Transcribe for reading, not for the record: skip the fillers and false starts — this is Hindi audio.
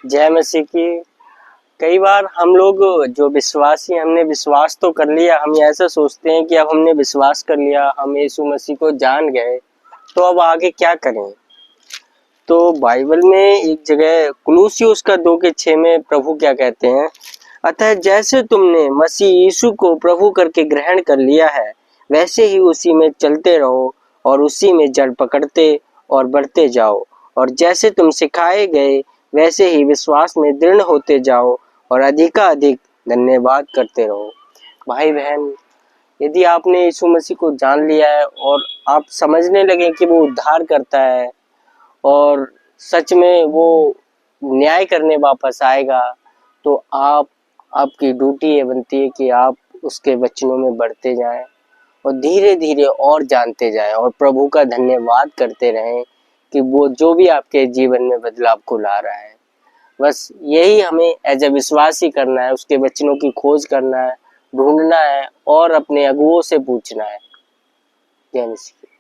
जय मसीह की। कई बार हम लोग जो विश्वासी, हमने विश्वास तो कर लिया, हम ऐसा सोचते हैं कि अब हमने विश्वास कर लिया, हम यीशु मसीह को जान गए, तो अब आगे क्या करें। तो बाइबल में एक जगह कुलुस्सियुस का 2:6 में प्रभु क्या कहते हैं, अतः जैसे तुमने मसीह यीशु को प्रभु करके ग्रहण कर लिया है, वैसे ही उसी में चलते रहो और उसी में जड़ पकड़ते और बढ़ते जाओ, और जैसे तुम सिखाए गए वैसे ही विश्वास में दृढ़ होते जाओ और अधिकाधिक धन्यवाद करते रहो। भाई बहन, यदि आपने यीशु मसीह को जान लिया है और आप समझने लगे कि वो उद्धार करता है और सच में वो न्याय करने वापस आएगा, तो आपकी ड्यूटी ये बनती है कि आप उसके वचनों में बढ़ते जाएं और धीरे धीरे और जानते जाएं और प्रभु का धन्यवाद करते रहें कि वो जो भी आपके जीवन में बदलाव को ला रहा है। बस यही हमें एज ए विश्वासी करना है, उसके वचनों की खोज करना है, ढूंढना है और अपने अगुओं से पूछना है। जय मसीह।